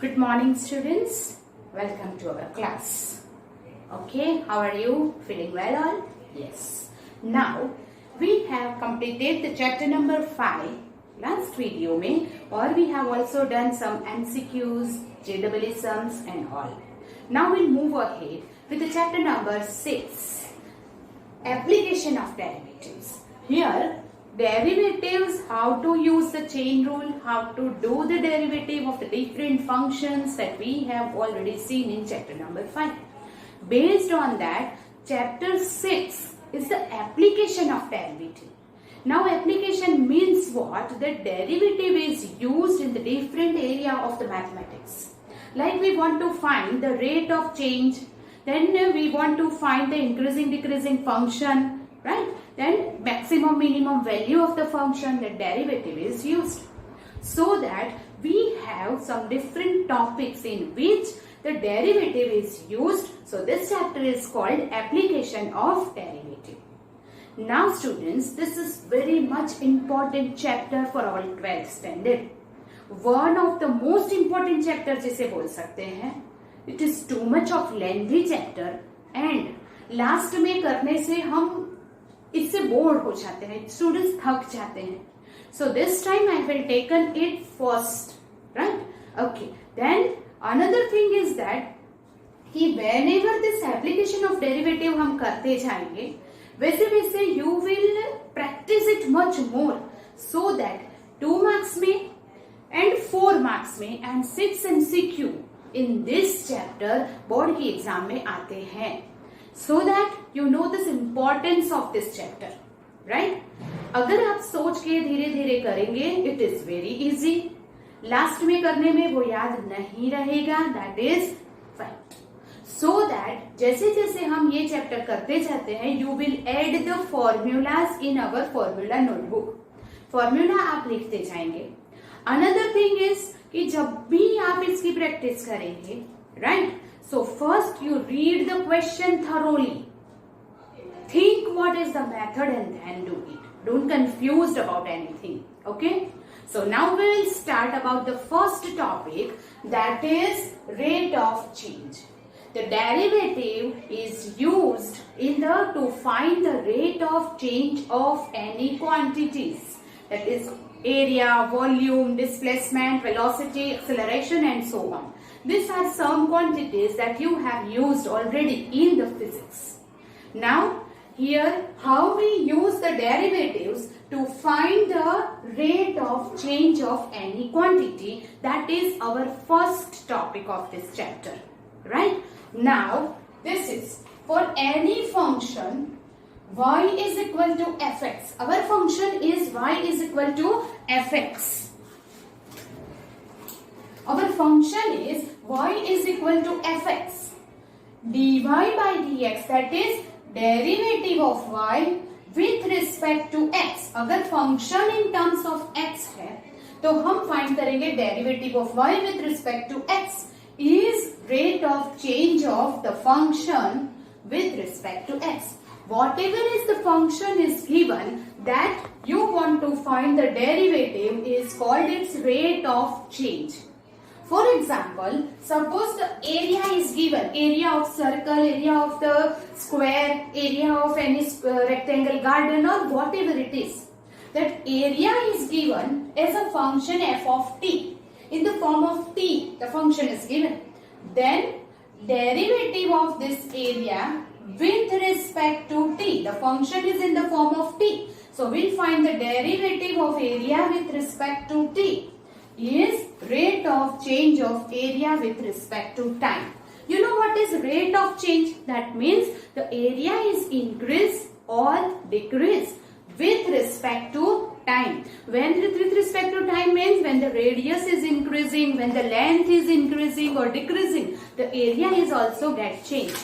Good morning, students. Welcome to our class. Okay, how are you? Feeling well all? Yes. Now, we have completed the chapter number 5 last video mein, or we have also done some MCQs, JEE sums and all. Now we'll move ahead with the chapter number 6, application of derivatives. Here, derivatives, how to use the chain rule, how to do the derivative of the different functions that we have already seen in chapter number 5. Based on that, chapter 6 is the application of derivative. Now application means what? The derivative is used in the different area of the mathematics. Like we want to find the rate of change, then we want to find the increasing decreasing function, right? Then maximum minimum value of the function, the derivative is used. So that we have some different topics in which the derivative is used. So this chapter is called application of derivative. Now students, this is very much important chapter for our 12th standard. One of the most important chapter जिसे बोल सकते हैं. It is too much of lengthy chapter and last में करने से हम इससे bore हो जाते हैं, स्टूडेंट्स थक जाते हैं. So this time I will taken it first, right? Okay. Then another thing is that कि whenever this application of derivative हम करते जाएंगे, वैसे वैसे you will practice it much more, so that 2 marks में and 4 marks में and 6 MCQ in this chapter board की exam में आते हैं. So that you know this importance of this chapter, right? अगर आप सोच के धीरे धीरे करेंगे, it is very easy. Last में करने में वो याद नहीं रहेगा, that is fact. So that जैसे जैसे हम ये चैप्टर करते जाते हैं, you will add the formulas in our formula notebook. Formula आप लिखते जाएंगे. Another thing is कि जब भी आप इसकी प्रैक्टिस करेंगे, right? So first you read the question thoroughly. Think what is the method and then do it. Don't confused about anything. Okay? So now we will start about the first topic, that is rate of change. The derivative is used to find the rate of change of any quantities. That is area, volume, displacement, velocity, acceleration and so on. These are some quantities that you have used already in the physics. Now, here how we use the derivatives to find the rate of change of any quantity, that is our first topic of this chapter. Right? Now, this is for any function y is equal to fx. Our function is y is equal to fx. Our function is y is equal to fx. dy by dx, that is derivative of y with respect to x. अगर function in terms of x है, तो हम find करेंगे derivative of y with respect to x is rate of change of the function with respect to x. Whatever is the function is given that you want to find the derivative is called its rate of change. For example, suppose the area is given, area of circle, area of the square, area of any rectangle garden or whatever it is. That area is given as a function f of t. In the form of t, the function is given. Then derivative of this area with respect to t, the function is in the form of t. So we'll find the derivative of area with respect to t is rate of change of area with respect to time. You know what is rate of change? That means the area is increase or decrease with respect to time. When with respect to time means when the radius is increasing, when the length is increasing or decreasing, the area is also get changed.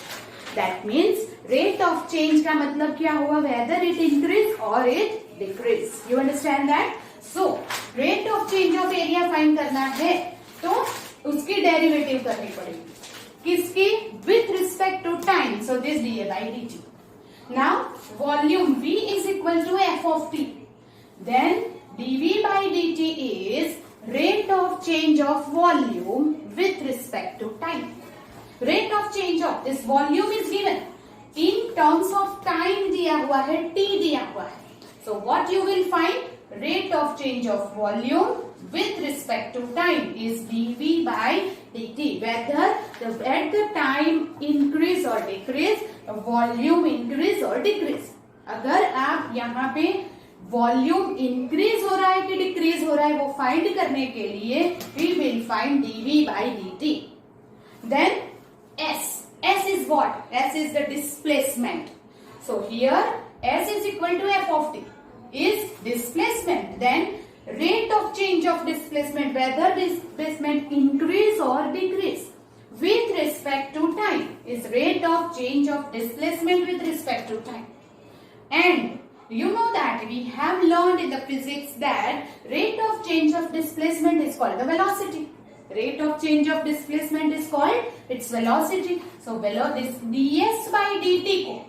That means rate of change का मतलब क्या हुआ? Whether it increase or it decrease. You understand that? So rate of change of area find करना है तो उसकी derivative करनी पड़ेगी. किसकी? With respect to time. So this dA by dt. Now volume V is equal to f of t. Then dV by dt is rate of change of volume with rate of change of this volume is given in terms of time दिया हुआ है, t दिया हुआ है. So what you will find, rate of change of volume with respect to time is dv by dt. Whether at the time increase or decrease, volume increase or decrease. अगर आप यहाँ पे वॉल्यूम इंक्रीज हो रहा है कि decrease हो रहा है वो फाइंड करने के लिए we will find dv by dt. Then s is what? S is the displacement. So here s is equal to f of t is displacement. Then rate of change of displacement, whether displacement increase or decrease with respect to time, is rate of change of displacement with respect to time. And you know that we have learned in the physics that rate of change of displacement is called the velocity. Rate of change of displacement is called its velocity. So this ds by dt को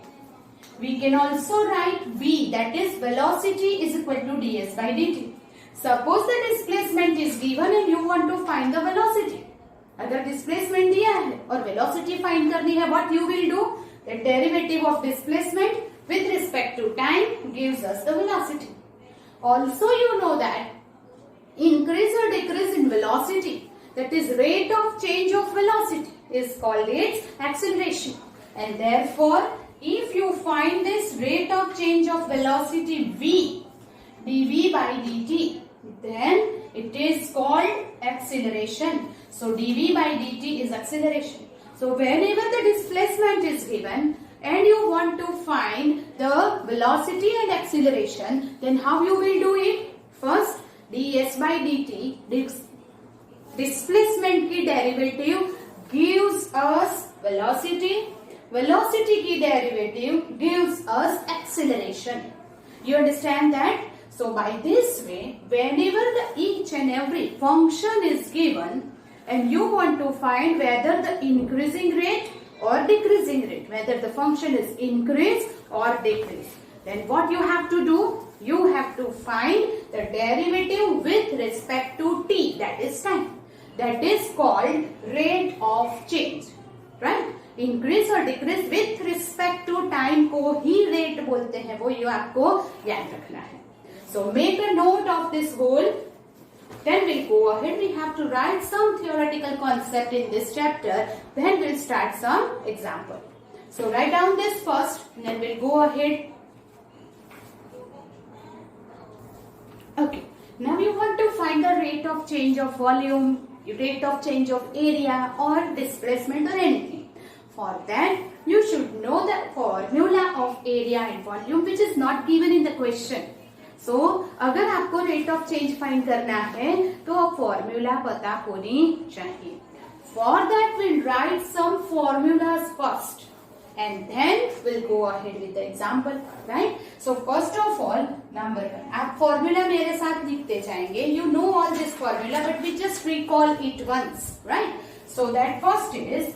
we can also write v, that is velocity is equal to ds by dt. Suppose the displacement is given and you want to find the velocity. अगर displacement दिया है और velocity find करनी है, what you will do? The derivative of displacement with respect to time gives us the velocity. Also you know that increase or decrease in velocity, that is rate of change of velocity, is called its acceleration. And therefore if you find this rate of change of velocity v, dv by dt, then it is called acceleration. So dv by dt is acceleration. So whenever the displacement is given and you want to find the velocity and acceleration, then how you will do it? First ds by dt, displacement की derivative gives us velocity, velocity की derivative gives us acceleration. You understand that? So by this way, whenever each and every function is given and you want to find whether the increasing rate or decreasing rate, whether the function is increase or decrease, then what you have to do? You have to find the derivative with respect to t, that is time. That is called rate of change, right? Increase or decrease with respect to time को ही rate बोलते हैं, वो ये आपको याद रखना है. So make a note of this whole. Then we'll go ahead. We have to write some theoretical concept in this chapter. Then we'll start some example. So write down this first, and then we'll go ahead. Okay. Now you want to find the rate of change of volume, rate of change of area or displacement or anything. For that, you should know the formula of area and volume, which is not given in the question. So, अगर आपको rate of change find करना है तो formula पता होनी चाहिए. For that, we'll write some formulas first, and then we'll go ahead with the example, right? So first of all, number one, आप formula मेरे साथ लिखते जाएंगे. You know all this formula, but we just recall it once, right? So that first is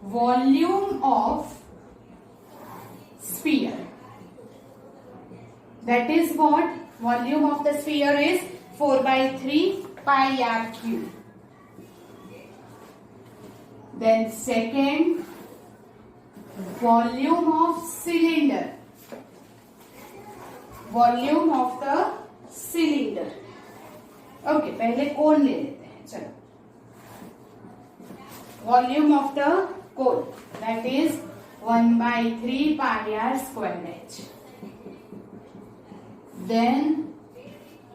volume of sphere. That is what? Volume of the sphere is 4 by 3 pi r cube. Then second, volume of cylinder. Volume of the cylinder. Okay, पहले कोन ले लेते हैं, चलो. Volume of the cone, that is 1 by 3 pi r square h. Then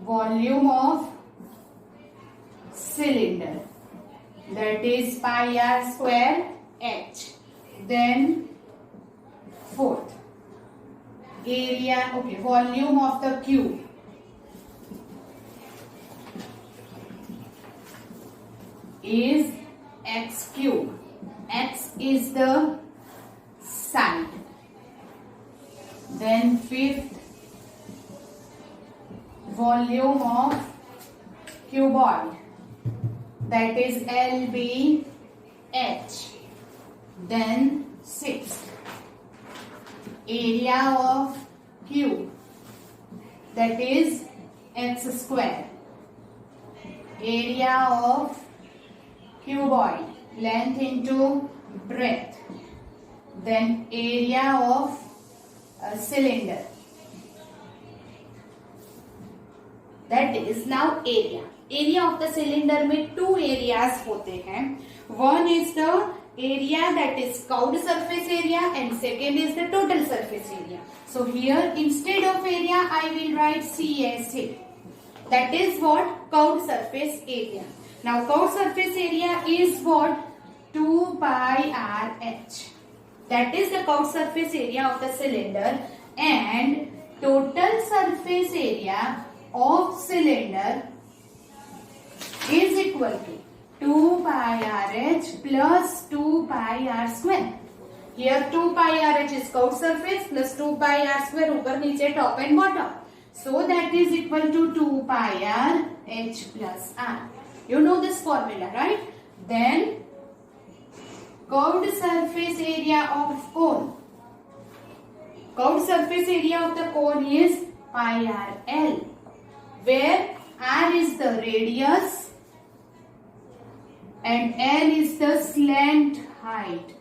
volume of cylinder, that is pi r square h. Then fourth, area, okay, volume of the cube, is x cube. X is the side. Then fifth, volume of cuboid, that is LBH. Then sixth, area of cube, that is x square. Area of cuboid, length into breadth. Then area of a cylinder. That is now area. Area of the cylinder में two areas होते हैं. One is the area that is curved surface area and second is the total surface area. So here instead of area I will write CSA. That is what? Curved surface area. Now curved surface area is what? 2 pi RH. That is the curved surface area of the cylinder, and total surface area of cylinder is equal to 2 pi RH plus 2 pi R square. Here 2 pi RH is curved surface plus 2 pi R square ऊपर नीचे top and bottom. So that is equal to 2 pi R H plus R. You know this formula, right? Then curved surface area of cone. Curved surface area of the cone is pi R L, where R is the radius and L is the slant height.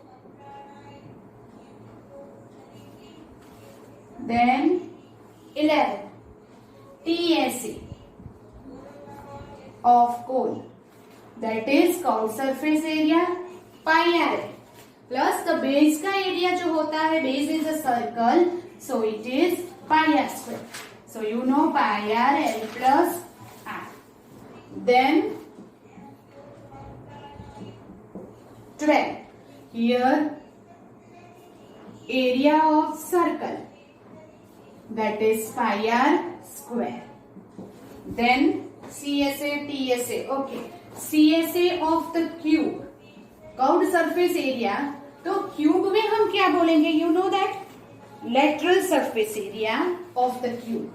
Then 11. TSA of cone, that is curved surface area pi r plus the base का area जो होता है, base is a circle, so it is pi r square. So you know pi r L plus r. Then 12. Here area of circle, that is pi r square. Then CSA, TSA. Okay. CSA of the cube. Curved surface area. तो cube में हम क्या बोलेंगे? You know that? Lateral surface area of the cube.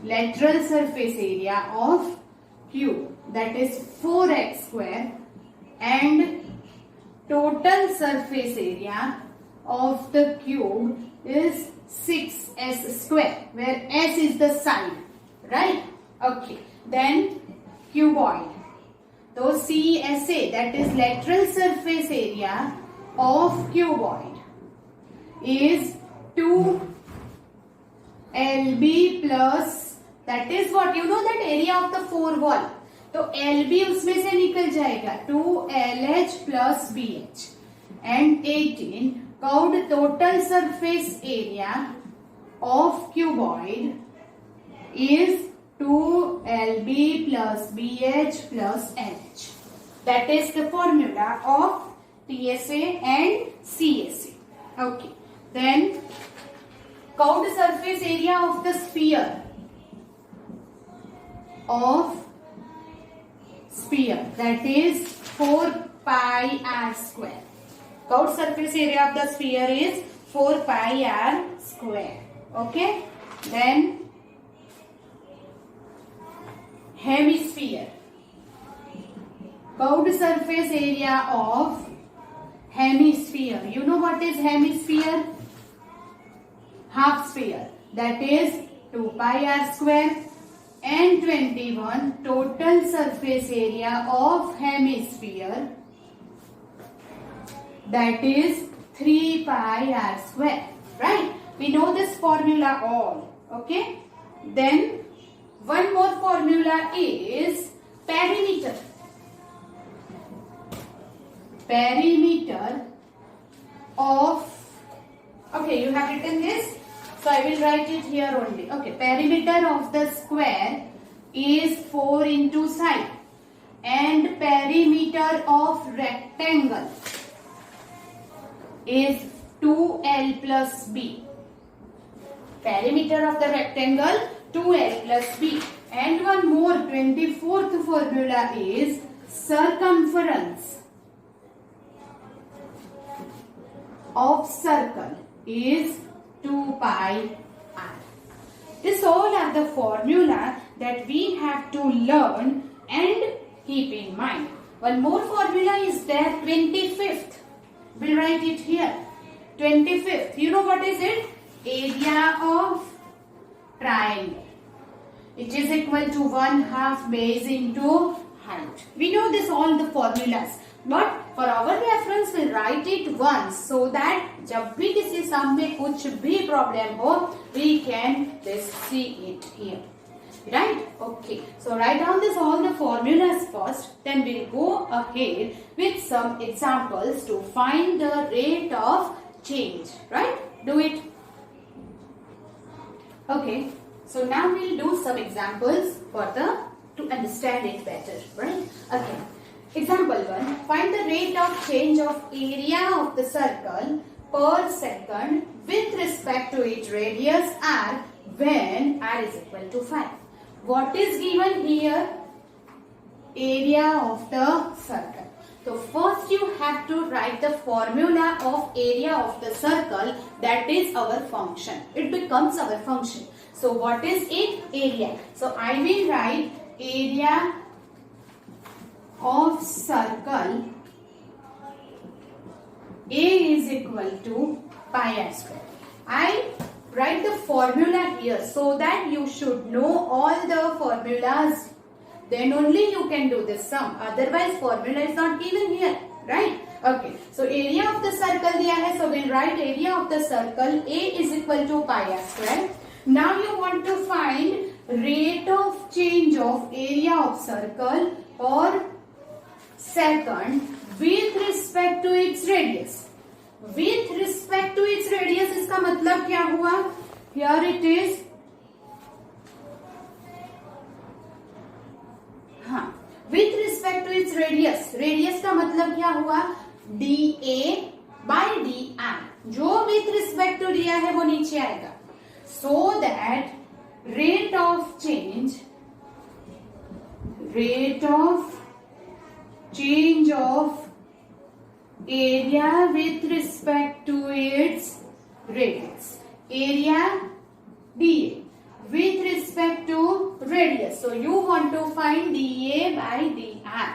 Lateral surface area of cube. That is 4x square. And total surface area of the cube is 6s square, where s is the side, right? Okay. Then cuboid. So CSA, that is lateral surface area of cuboid, is 2 LB plus, that is what? You know that area of the four wall. तो LB उसमें से निकल जाएगा 2 LH plus BH. And 18. Curved total surface area of cuboid is 2 LB plus BH plus LH. That is the formula of TSA and CSA. Okay. Then curved surface area of the sphere. That is 4 pi r square. Curved surface area of the sphere is 4 pi r square. Okay. Then hemisphere. Curved surface area of hemisphere. You know what is hemisphere? Half sphere. That is 2 pi r square. And 21. Total surface area of hemisphere. That is 3 pi r square. Right? We know this formula all. Okay. Then one more formula is perimeter. Perimeter of, okay, you have written this, so I will write it here only. Okay, perimeter of the square is 4 into side, and perimeter of rectangle is 2L plus B. Perimeter of the rectangle 2L plus B. And one more, 24th formula is circumference of circle is 2 pi r. This all are the formula that we have to learn and keep in mind. One more formula is there, 25th. We'll write it here. 25th. You know what is it? Area of triangle. It is equal to 1/2 base into height. We know this all the formulas. But for our reference we'll write it once so that जब भी किसी sum में कुछ भी problem हो, we can just see it here. Right? Okay. So write down this all the formulas first. Then we'll go ahead with some examples to find the rate of change. Right? Do it. Okay. So now we'll do some examples to understand it better. Right? Okay. Example 1. Find the rate of change of area of the circle per second with respect to its radius r when r is equal to 5. What is given here? Area of the circle. So first you have to write the formula of area of the circle, that is our function. It becomes our function. So what is it? Area. So I will write area of circle A is equal to pi r square. I write the formula here so that you should know all the formulas. Then only you can do this sum. Otherwise formula is not given here. Right? Okay. So area of the circle दिया है. So we'll write area of the circle A is equal to pi r square. Now you want to find rate of change of area of circle or second with respect to its radius. With respect to its radius इसका मतलब क्या हुआ? Here it is. हाँ, with respect to its radius. Radius का मतलब क्या हुआ? dA by dr. जो with respect to दिया है वो नीचे आएगा. So that rate of change of area with respect to its radius. Area dA with respect to radius. So you want to find dA by dr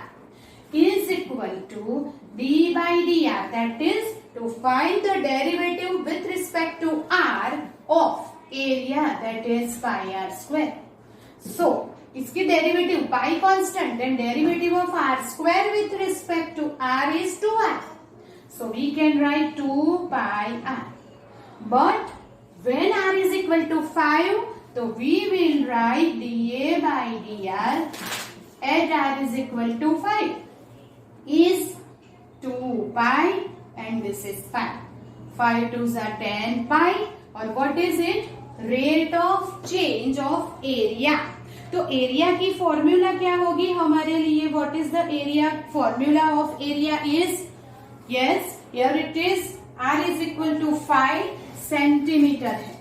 is equal to d by dr. That is to find the derivative with respect to r of area, that is pi r square. So इसकी derivative pi constant and derivative of r square with respect to r is 2r. So we can write 2 pi r. But when r is equal to 5, so we will write dA by dr at r is equal to 5 is 2 pi and this is 5. 5 2s are 10 pi. और what is it? Rate of change of area. तो area की formula क्या होगी हमारे लिए? What is the area? Formula of area is, yes here it is, R is equal to 5 centimetre है.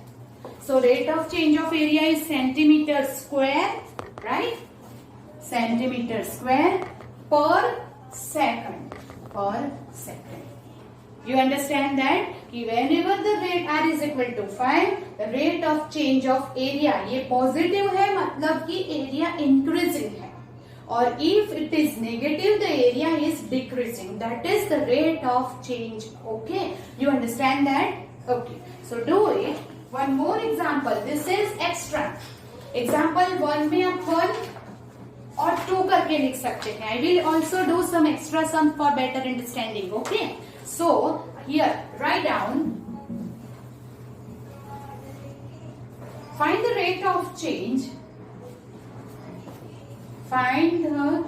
So rate of change of area is centimetre square. Right? Centimetre square पर second. You understand that कि whenever the rate r is equal to 5, the rate of change of area, ये positive है मतलब कि area increasing है, और if it is negative the area is decreasing. That is the rate of change. Okay, you understand that? Okay, so do it. One more example. This is extra. Example 1 में आप 1 और 2 करके लिख सकते हैं. I will also do some extra sum for better understanding. Okay. So here write down, find the rate of change, find the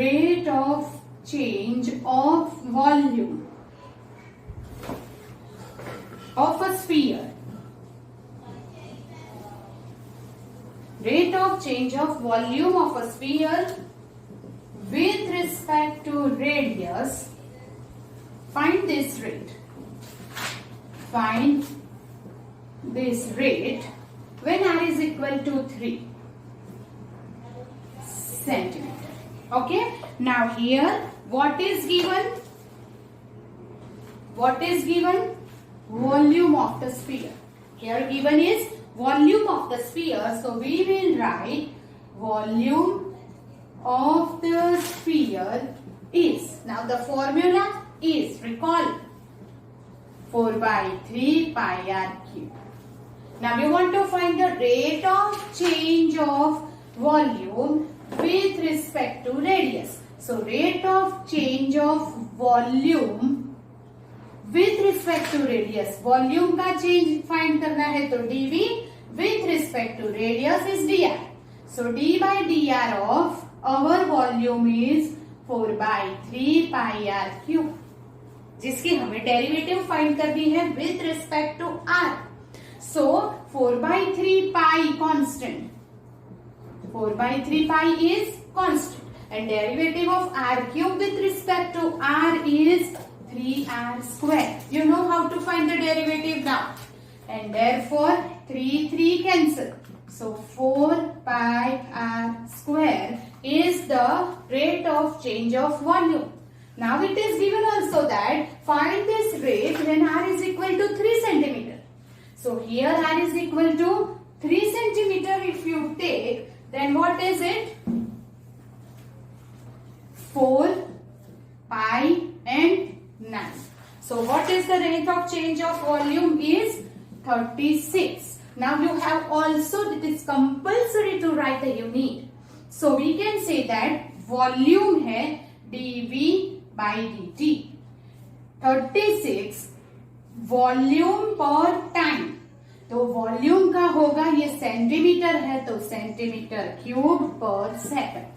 rate of change of volume of a sphere. Rate of change of volume of a sphere with respect to radius. Find this rate. Find this rate when r is equal to 3 centimeter. Okay. Now here what is given? What is given? Volume of the sphere. Here given is volume of the sphere. So we will write volume of the sphere is. Now the formula is, recall, 4 by 3 pi r cube. Now we want to find the rate of change of volume with respect to radius. So rate of change of volume with respect to radius, volume का change find करना है तो dv with respect to radius is dr. So d by dr of our volume is 4 by 3 pi r cube, जिसकी हमें derivative find करनी है with respect to r. So 4 by 3 pi constant, 4 by 3 pi is constant and derivative of r cube with respect to r is 3r square. You know how to find the derivative now. And therefore 3 cancel. So 4 pi r square is the rate of change of volume. Now it is given also that find this rate when r is equal to 3 centimeter. So here r is equal to 3 centimeter if you take, then what is it? 4 pi and 9. So what is the rate of change of volume is 36. Now you have also, it is compulsory to write the unit. So we can say that volume है dv by dt. 36 volume पर time, तो volume का होगा, ये centimetre है तो centimetre cube पर second.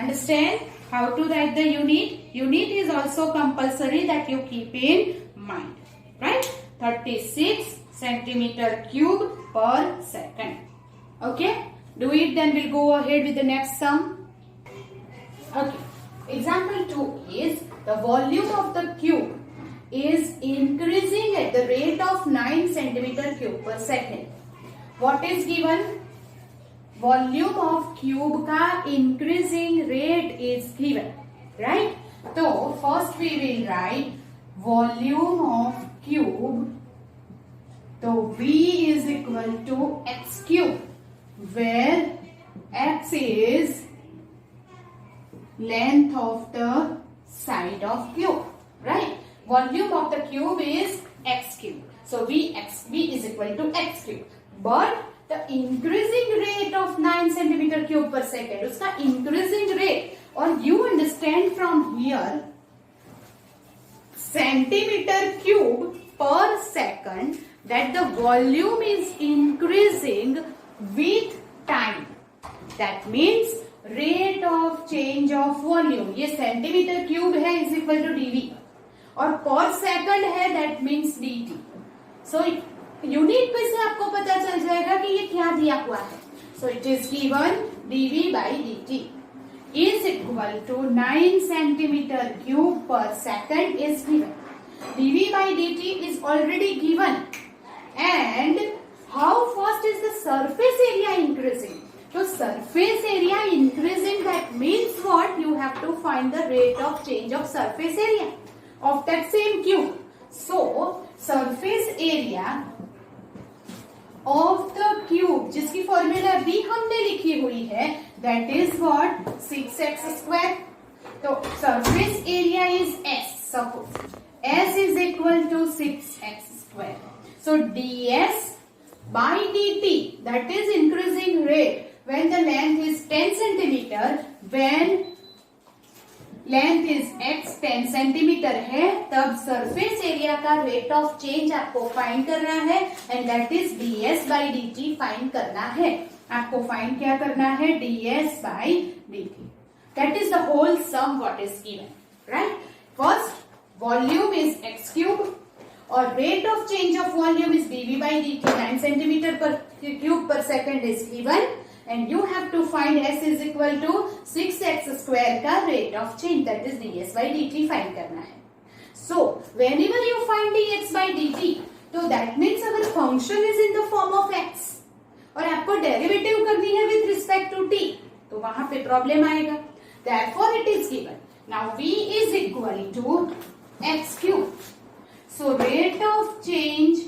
Understand how to write the unit? Unit is also compulsory that you keep in mind, right? 36 centimeter cube per second. Okay, do it, then we'll go ahead with the next sum. Okay, example 2 is the volume of the cube is increasing at the rate of 9 centimeter cube per second. What is given? Volume of cube का increasing rate is given, right? So first we will write volume of cube. So V is equal to x cube, where x is length of the side of cube, right? Volume of the cube is x cube. So V is equal to x cube. But the increasing rate of 9 centimeter cube per second, उसका increasing rate, और you understand from here centimeter cube per second, that the volume is increasing with time. That means rate of change of volume, ये centimetre cube है is equal to dv, और पर second है that means dt. So unit पे से आपको पता चल जाएगा कि ये क्या दिया हुआ है. So it is given dv by dt is equal to 9 centimeter cube per second is given. dv by dt is already given. And how fast is the surface area increasing? So surface area increasing, that means what? You have to find the rate of change of surface area of that same cube. So surface area of the cube, जिसकी formula भी हमने लिखी हुई है, that is what? 6x square. तो surface area is s. Suppose s is equal to 6x square. So ds by dt, that is increasing rate when the length is 10 centimeter, when length is x 10 centimeter है, तब surface area का rate of change आपको find करना है, and that is ds by dt find करना है. आपको find क्या करना है? ds by dt. That is the whole sum what is given, right? First, volume is x cube, और rate of change of volume is dv by dt, 9 centimeter per cube per second is given, and you have to find s is equal to 6x square का rate of change, that is ds by dt find करना है. So whenever you find dx by dt, तो that means अगर function is in the form of x और आपको derivative करनी है with respect to t, तो वहां पे प्रॉब्लम आएगा. Therefore it is given. Now v is equal to x cube. So rate of change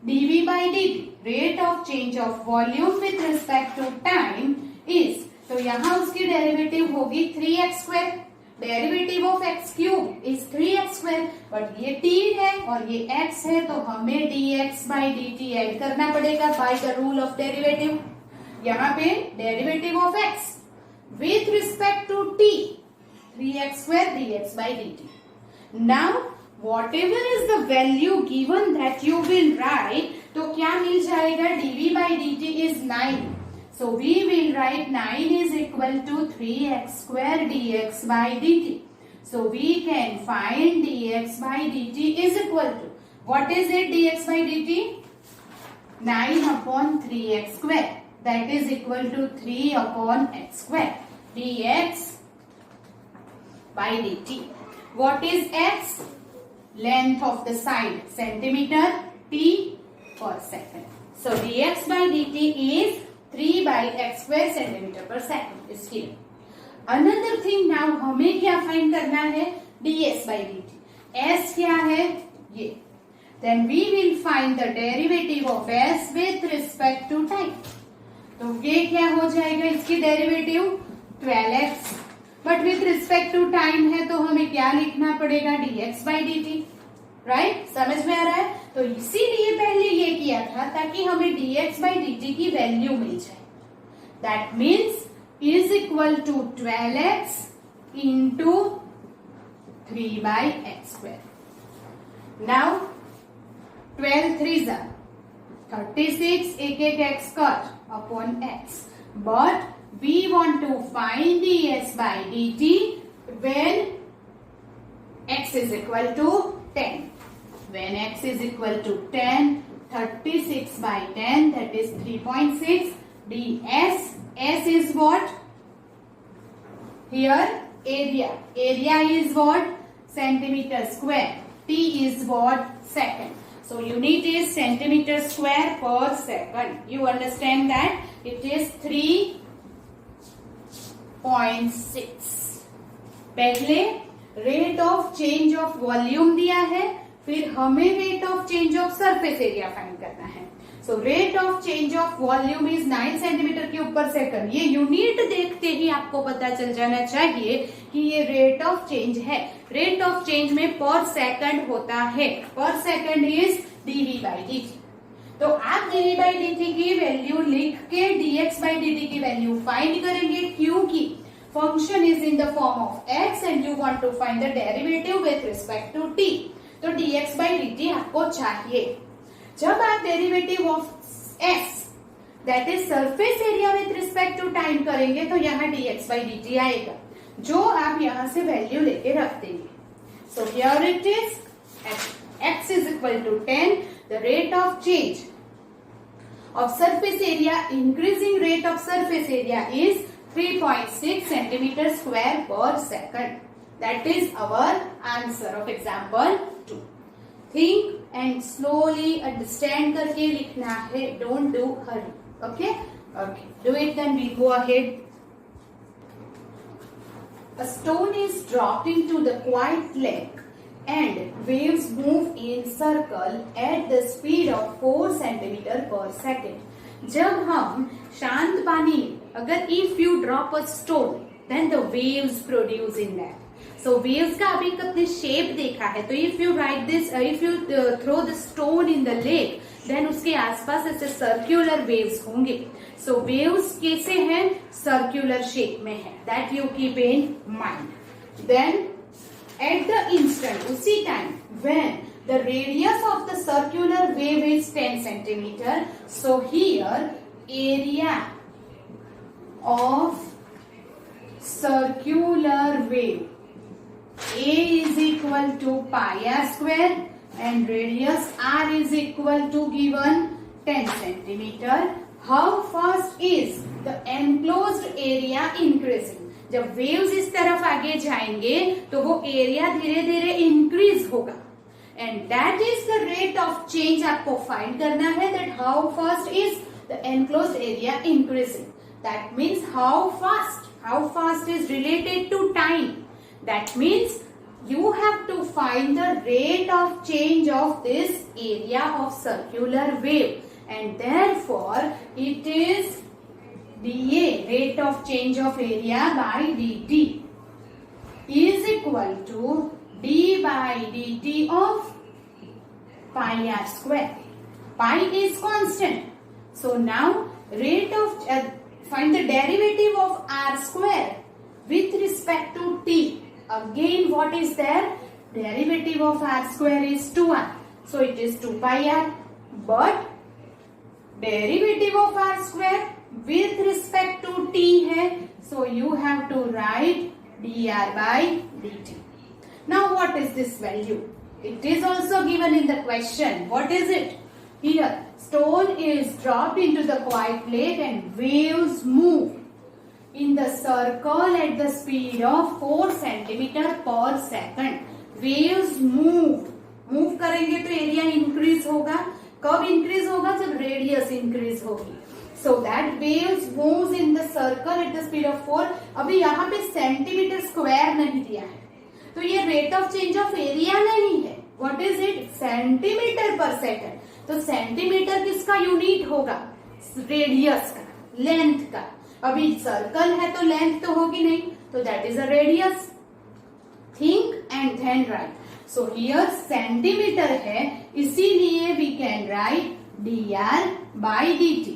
dv by dt, rate of change of volume with respect to time is, तो यहाँ उसकी derivative होगी 3x square. Derivative of x cube is 3x square, but ये t है और ये x है, तो हमें dx by dt ऐड करना पड़ेगा by the rule of derivative. यहाँ पे derivative of x with respect to t, 3x square dx by dt. Now whatever is the value given that you will write, तो क्या मिल जाएगा? dv by dt is 9. So we will write 9 is equal to 3x square dx by dt. So we can find dx by dt is equal to, what is it dx by dt? 9 upon 3x square, that is equal to 3 upon x square dx by dt. What is x? Length of the side, centimeter, t per second. So dx by dt is 3 by x square centimeter per second is given. Another thing, now हमें क्या find करना है? ds by dt. s क्या है? ये. Then we will find the derivative of s with respect to time. तो ये क्या हो जाएगा? इसकी derivative 12x. But with respect to time है तो हमें क्या लिखना पड़ेगा? dx by dt. राइट? समझ में आ रहा है? तो इसीलिए पहले ये किया था ताकि हमें dx by dt की वैल्यू मिल जाए. That means is equal to 12x into 3 by x square. Now 12 threes are 36, एक x cut upon x. But we want to find ds by dt when x is equal to 10. When x is equal to 10, 36 by 10, that is 3.6 ds. S is what? Here area. Area is what? Centimeter square. T is what? Second. So unit is centimeter square per second. You understand that? It is 3.6. पहले rate of change of volume दिया है, फिर हमें rate of change of surface area find करना है. So rate of change of volume is 9 centimetre cube पर second. ये unit देखते ही आपको पता चल जाना चाहिए कि ये रेट ऑफ चेंज है. रेट ऑफ चेंज में पर सेकंड होता है. पर second is dv by dt. तो आप dv by dt की वैल्यू लिख के dx by dt की वैल्यू फाइंड करेंगे, क्योंकि function is in the form of x and you want to find the derivative with respect to t. तो dx by dt आपको चाहिए. जब आप derivative of s that is surface area with respect to time करेंगे तो यहाँ dx by dt आएगा, जो आप यहाँ से वैल्यू लेके रख देंगे. So here it is x is equal to 10. The rate of change of surface area, increasing rate of surface area is 3.6 centimeter square per second. That is our answer of example 2. Think and slowly understand करके लिखना है. Don't do hurry. Okay? Okay. Do it, then we go ahead. A stone is dropped into the quiet lake and waves move in circle at the speed of 4 centimeter per second. जब हम शांत पानी में अगर if you drop a stone then the waves produce in that. So waves का अभी अपने shape देखा है. तो if you write this, if you throw the stone in the lake, then उसके आसपास ऐसे सर्क्यूलर वेव्स होंगे. So waves कैसे हैं? सर्क्यूलर शेप में है. That you keep in mind. Then at the instant, उसी time when the radius of the circular wave is 10 centimeter, so here area of circular wave A is equal to pi r square and radius r is equal to given 10 centimeter. How fast is the enclosed area increasing? जब waves इस तरफ आगे जाएंगे तो वो area धीरे धीरे increase होगा. And that is the rate of change आपको फाइंड करना है. That how fast is the enclosed area increasing. That means how fast is related to time. That means you have to find the rate of change of this area of circular wave, and therefore it is dA, rate of change of area by dt, is equal to d by dt of pi r square. Pi is constant, so now rate of find the derivative of r square with respect to t. Again, what is there? Derivative of r square is 2r. So it is 2 pi r. But derivative of r square with respect to t hai. So you have to write dr by dt. Now what is this value? It is also given in the question. What is it? Here, stone is dropped into the quiet lake and waves move in the circle at the speed of 4 centimeter per second. Waves move. Move करेंगे तो area increase होगा. कब increase होगा? जब radius increase होगी. So that waves moves in the circle at the speed of 4. अभी यहाँ पे सेंटीमीटर स्क्वायर नहीं दिया है, तो ये rate of change of area नहीं है. What is it? सेंटीमीटर पर सेकंड. तो सेंटीमीटर किसका यूनिट होगा? रेडियस का, लेंथ का. अभी सर्कल है तो लेंथ तो होगी नहीं, तो that is a radius. Think and then write. So here centimetre है, इसीलिए we can write dr by dt.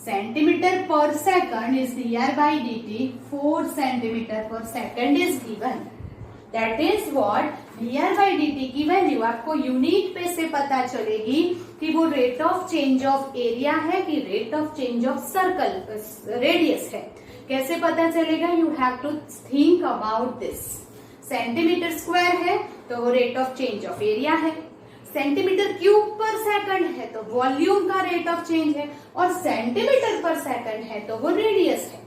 Centimeter per second is dr by dt. 4 centimeter per second is given. That is what dr by dt की value आपको unit पे से पता चलेगी कि वो rate of change of area है कि rate of change of circle radius है. कैसे पता चलेगा? You have to think about this. Centimetre square है तो वो rate of change of area है. सेंटीमीटर क्यूब पर सेकंड है तो वॉल्यूम का रेट ऑफ चेंज है, और सेंटीमीटर पर सेकंड है तो वो रेडियस है.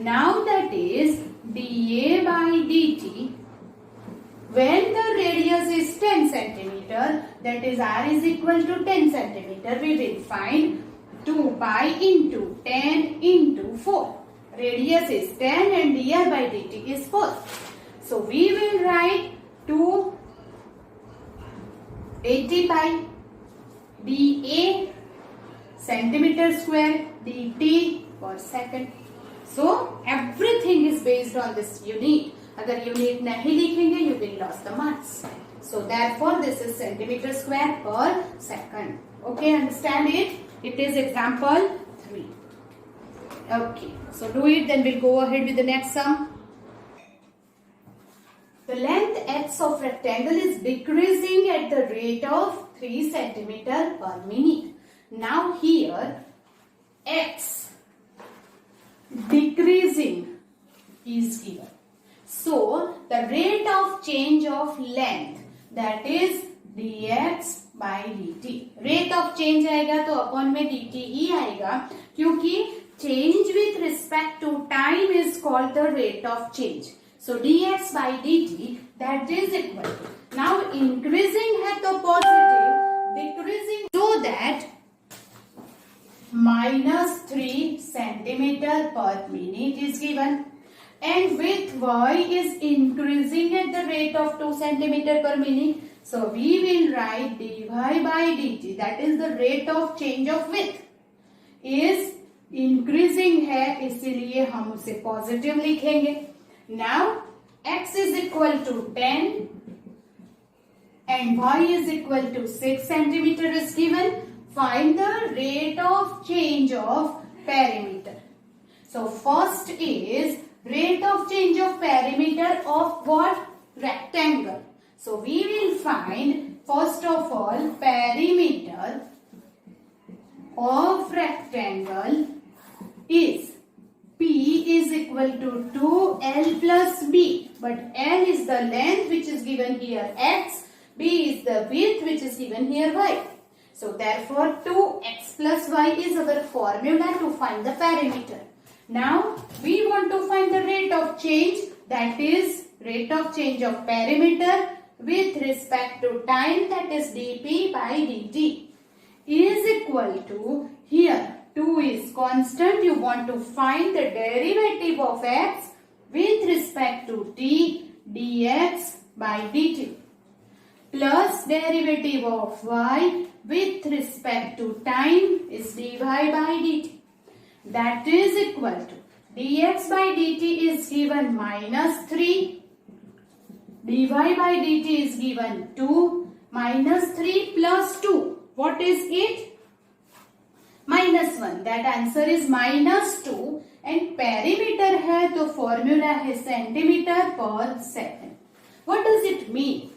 Now that is dA by dt. When the radius is 10 centimeter, that is r is equal to 10 centimeter, we will find 2 pi into 10 into 4. Radius is 10 and dr by dt is 4. So we will write 280 pi dA centimeter square dt per second. So everything is based on this unit. अगर unit नहीं लिखेंगे you will loss the marks. So therefore this is centimetre square पर second. Okay, understand it. It is example 3. Okay, so do it, then we'll go ahead with the next sum. The length x of rectangle is decreasing at the rate of 3 centimeter per minute. Now here x decreasing is given. So the rate of change of length, that is dx by dt. Rate of change आएगा तो upon में dt ही आएगा, क्योंकि change with respect to time is called the rate of change. So dx by dt, that is equal to, now increasing है तो positive, decreasing so that -3 centimeter per minute is given. And with y is increasing at the rate of 2 centimeter per minute. So we will write dy by dt, that is the rate of change of width, is increasing है, इसीलिए हम उसे positive लिखेंगे. Now x is equal to 10 and y is equal to 6 centimeter is given. Find the rate of change of perimeter. So first is rate of change of perimeter of what? Rectangle. So we will find first of all perimeter of rectangle is P is equal to 2L plus B. But L is the length which is given here x, B is the width which is given here y. So therefore 2x plus y is our formula to find the perimeter. Now we want to find the rate of change, that is rate of change of perimeter with respect to time, that is dp by dt, is equal to, here 2 is constant, you want to find the derivative of x with respect to t, dx by dt, plus derivative of y with respect to time is dy by dt. That is equal to dx by dt is given -3, dy by dt is given 2, -3 plus 2. What is it? -1. That answer is -2 and perimeter है तो formula है centimeter per second. What does it mean?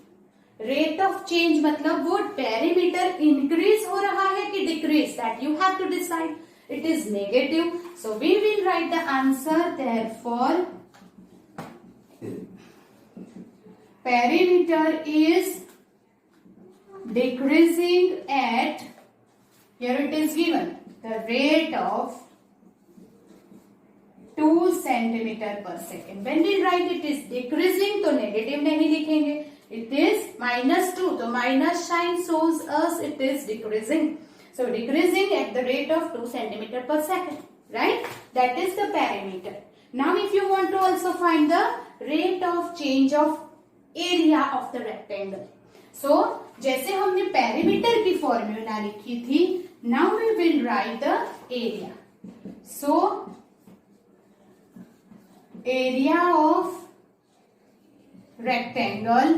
Rate of change मतलब वो perimeter increase हो रहा है कि decrease, that you have to decide. It is negative, so we will write the answer. Therefore perimeter is decreasing at, here it is given, the rate of 2 centimeter per second. When we write it is decreasing, तो negative नहीं लिखेंगे. It is -2, तो minus sign shows us it is decreasing. So decreasing at the rate of 2 centimeter per second, right? That is the perimeter. Now if you want to also find the rate of change of area of the rectangle. So जैसे हमने perimeter की formula लिखी थी, now we will write the area. So area of rectangle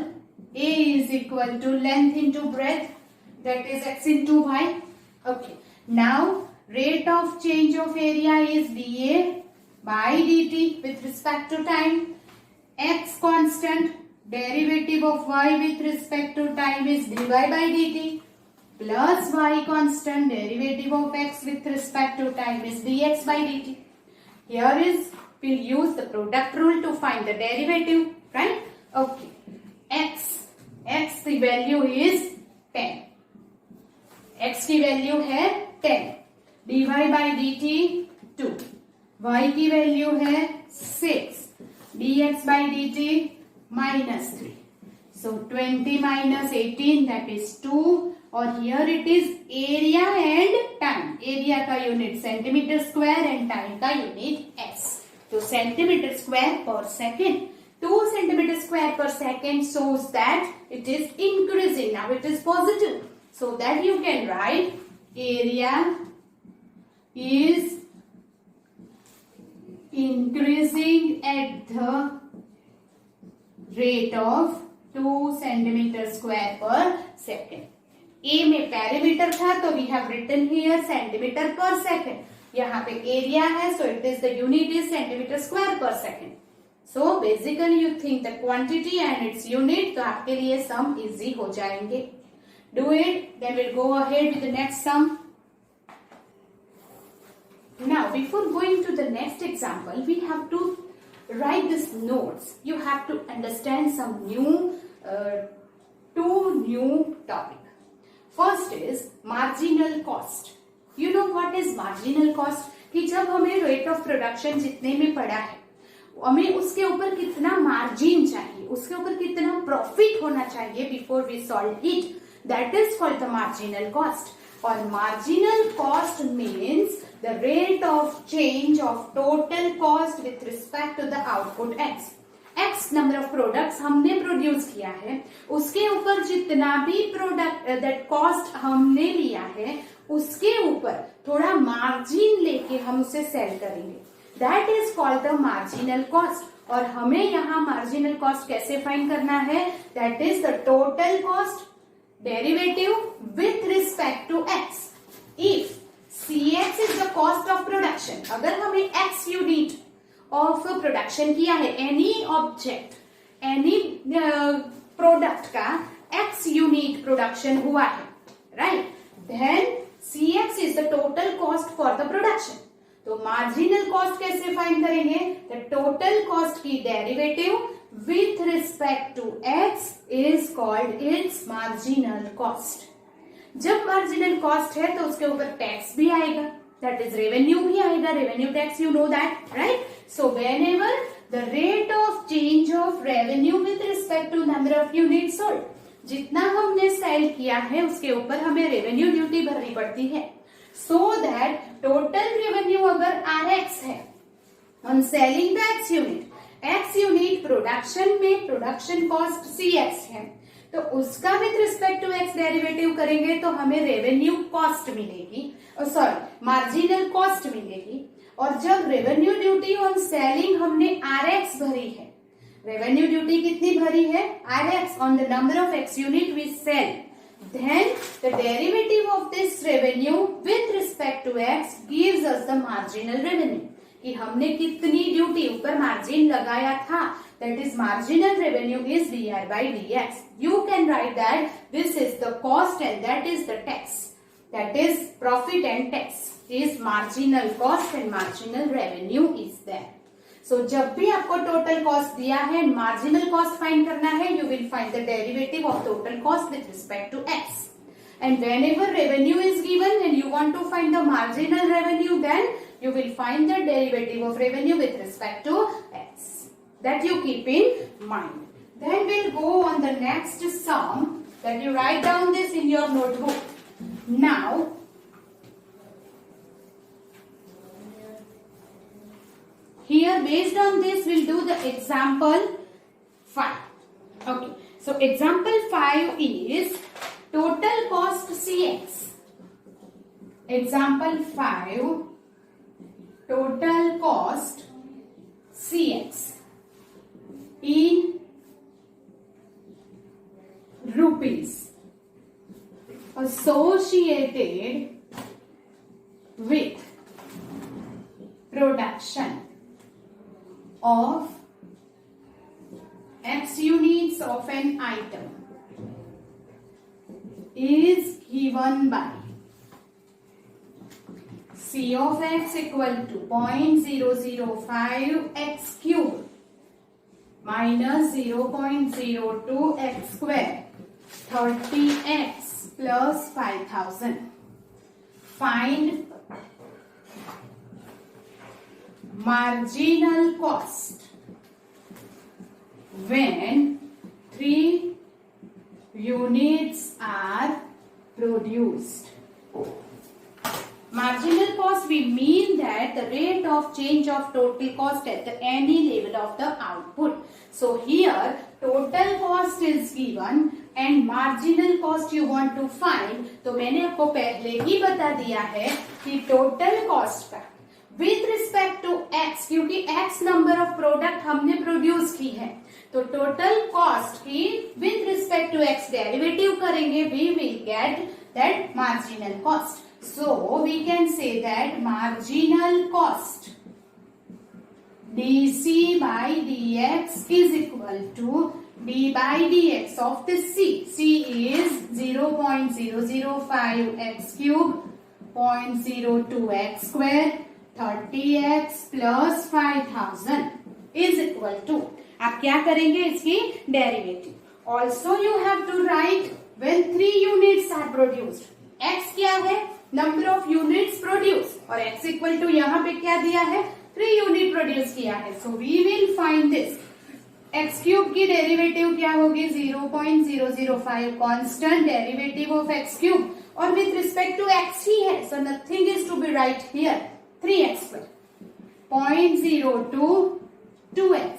A is equal to length into breadth, that is x into y. Okay. Now rate of change of area is dA by dt with respect to time. X constant, derivative of y with respect to time is dy by dt, plus y constant, derivative of x with respect to time is dx by dt. Here is, we'll use the product rule to find the derivative, right? Okay. x की value is 10. x की value है 10. dy by dt 2. y की value है 6. dx by dt -3. So 20 minus 18, that is 2. और here it is area and time. area का unit centimetre square and time का unit s. तो centimetre square पर second. 2 centimeter square per second shows that it is increasing. Now it is positive. So that you can write area is increasing at the rate of 2 centimeter square per second. A में perimeter था तो we have written here centimeter per second. यहाँ पे area है, so it is the unit is centimeter square per second. So basically you think the quantity and its unit, तो आपके लिए sum easy हो जाएंगे. Do it, then we'll go ahead with the next sum. Now before going to the next example, we have to write this notes. You have to understand some two new topic. First is marginal cost. You know what is marginal cost? कि जब हमें rate of production जितने में पड़ा है, हमें उसके ऊपर कितना मार्जिन चाहिए, उसके ऊपर कितना प्रॉफिट होना चाहिए before we solve it. That is called the marginal cost. और marginal cost means the rate of change of total cost with respect to the output x. x number of products हमने produce किया है, उसके ऊपर जितना भी product that cost हमने लिया है, उसके ऊपर थोड़ा मार्जिन लेके हम उसे सेल करेंगे. That is called the marginal cost. और हमें यहाँ मार्जिनल कॉस्ट कैसे फाइंड करना है? That is the total cost derivative with respect to x. If Cx is the cost of production, अगर हमें x यूनिट ऑफ प्रोडक्शन किया है, एनी ऑब्जेक्ट एनी प्रोडक्ट का x यूनिट प्रोडक्शन हुआ है, right, then Cx is the total cost for the production. तो marginal cost कैसे find करेंगे? द टोटल कॉस्ट की derivative with respect to x is called its marginal cost. जब marginal cost है तो उसके ऊपर टैक्स भी आएगा, दैट इज रेवेन्यू भी आएगा, revenue tax, you know that, right. So whenever the rate of change of revenue with respect to number of unit sold, जितना हमने सेल किया है उसके ऊपर हमें रेवेन्यू ड्यूटी भरनी पड़ती है. सो दैट टोटल रेवेन्यू अगर RX है on selling the x unit, x unit production में प्रोडक्शन कॉस्ट CX है, तो उसका with respect to x derivative करेंगे तो हमें रेवेन्यू कॉस्ट मिलेगी, सॉरी मार्जिनल कॉस्ट मिलेगी. और जब रेवेन्यू ड्यूटी ऑन सेलिंग हमने RX भरी है, रेवेन्यू ड्यूटी कितनी भरी है? RX on the number of x unit we sell, then the derivative of this revenue with respect to x gives us the marginal revenue. कि हमने कितनी duty ऊपर मार्जिन लगाया था, that is marginal revenue is dr by dx. You can write that this is the cost and that is the tax. That is profit and tax is marginal cost and marginal revenue is there. So जब भी आपको total cost दिया है marginal cost find करना है, you will find the derivative of total cost with respect to x. And whenever revenue is given and you want to find the marginal revenue, then you will find the derivative of revenue with respect to x. That you keep in mind. Then we'll go on the next sum, that you write down this in your notebook. Now, here based on this we'll do the example 5. Okay, so example 5 is total cost Cx. Example 5, total cost Cx in rupees associated with production of x units of an item is given by C of x equal to 0.005 x cube minus 0.02 x square, 30x plus 5000. Find marginal cost when 3 units are produced. Marginal cost, we mean that the rate of change of total cost at any level of the output. So here total cost is given and marginal cost you want to find. तो मैंने आपको पहले ही बता दिया है कि total cost का with respect to x, क्योंकि x number of product हमने produce की है, तो total cost की with respect to x derivative करेंगे, we will get that marginal cost. So we can say that marginal cost dc by dx is equal to d by dx of the c. C is 0.005 x cube, 0.02 x square, 30x plus 5000 is equal to, आप क्या करेंगे इसकी derivative. Also you have to write when 3 units are produced. x क्या है, number of units produce, और x equal to यहाँ पे क्या दिया है, 3 यूनिट प्रोड्यूस किया है. So we will find this. x cube की डेरिवेटिव क्या होगी, 0.005 constant derivative of x cube, और विथ रिस्पेक्ट टू x ही है, so nothing is to be write here. 3x square, 0.02 2x,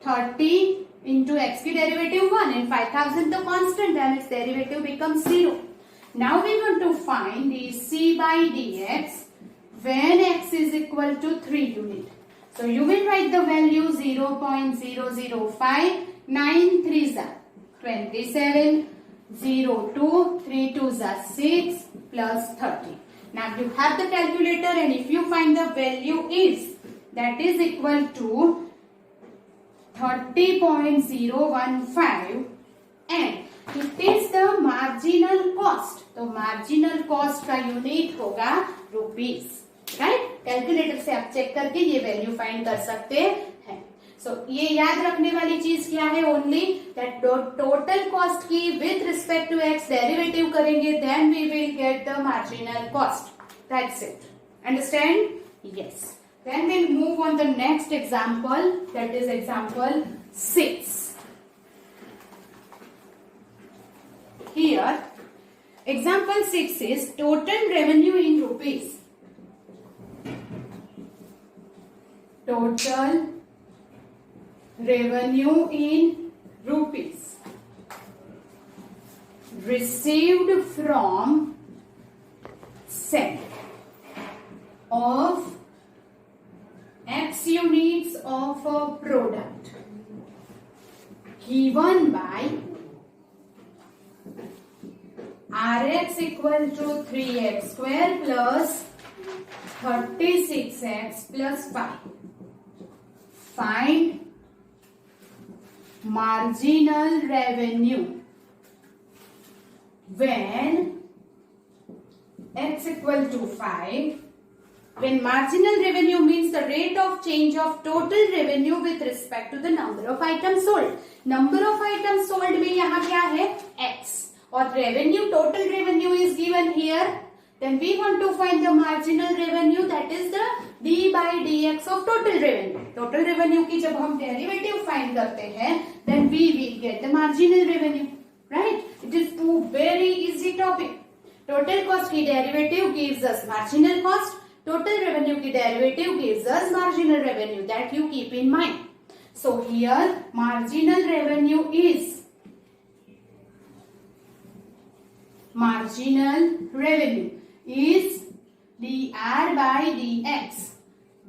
30 into x की derivative 1 and 5000 तो constant, then its derivative becomes 0. Now we want to find dc by dx when x is equal to 3 unit. So you will write the value 0.005, 9 3s are 27, 02, 3 2s are 6 plus 30. Now you have the calculator and if you find the value is, that is equal to 30.015 and it is the marginal cost. तो marginal cost का unit होगा rupees, right. Calculator से आप check करके ये value find कर सकते हैं. सो ये याद रखने वाली चीज क्या है, ओनली दैट टोटल कॉस्ट की with respect to X derivative करेंगे, then we will get the marginal cost. That's it. Understand? Yes. Then we'll move on the next example, that is example 6. Here, example 6 is total revenue in rupees. Total revenue in rupees received from sale of x units of a product given by Rx equal to 3x square plus 36x plus 5. Find marginal revenue when x equal to 5. When marginal revenue means the rate of change of total revenue with respect to the number of items sold. Number of items sold में यहाँ क्या है x और revenue, total revenue is given here. Then we want to find the marginal revenue, that is the d by dx of total revenue. Total revenue की जब हम derivative find करते हैं, then we will get the marginal revenue, right? It is two very easy topic. Total cost की derivative gives us marginal cost. Total revenue की derivative gives us marginal revenue. That you keep in mind. So here marginal revenue is dr by dx.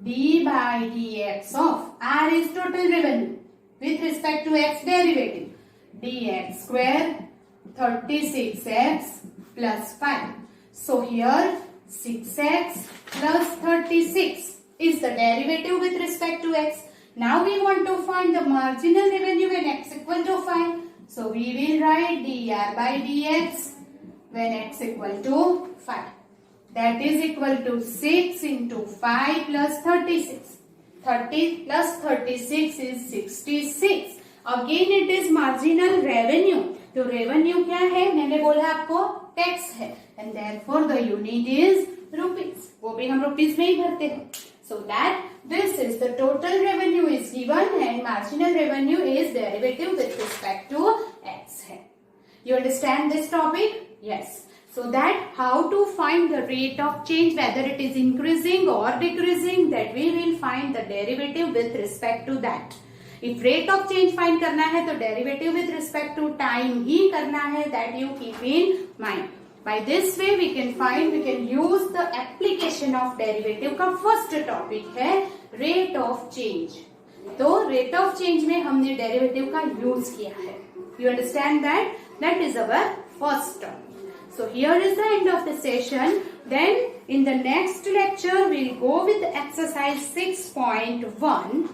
d by dx of r is total revenue with respect to x derivative. dx square 36x plus 5. So here 6x plus 36 is the derivative with respect to x. Now we want to find the marginal revenue when x equal to 5. So we will write dr by dx when x equal to 5. That is equal to 6 into 5 plus 36. 30 plus 36 is 66. Again it is marginal revenue. तो revenue क्या है? मैंने बोला आपको tax है and therefore the unit is rupees. वो भी हम रुपीज में ही भरते हैं. So that this is the total revenue is given and marginal revenue is derivative with respect to X है. You understand this topic? Yes. So that how to find the rate of change, whether it is increasing or decreasing, that we will find the derivative with respect to that. If rate of change find करना है तो derivative with respect to time ही करना है. That you keep in mind. By this way we can use the application of derivative का first topic है rate of change. तो rate of change में हमने derivative का use किया है. You understand that? That is our first topic. So here is the end of the session. Then in the next lecture we'll go with exercise 6.1,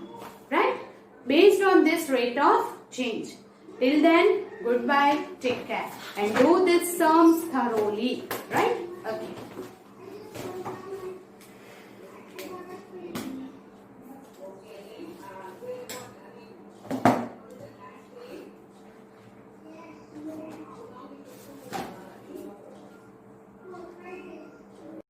right? Based on this rate of change. Till then, goodbye, take care and do these sums thoroughly, right? Okay.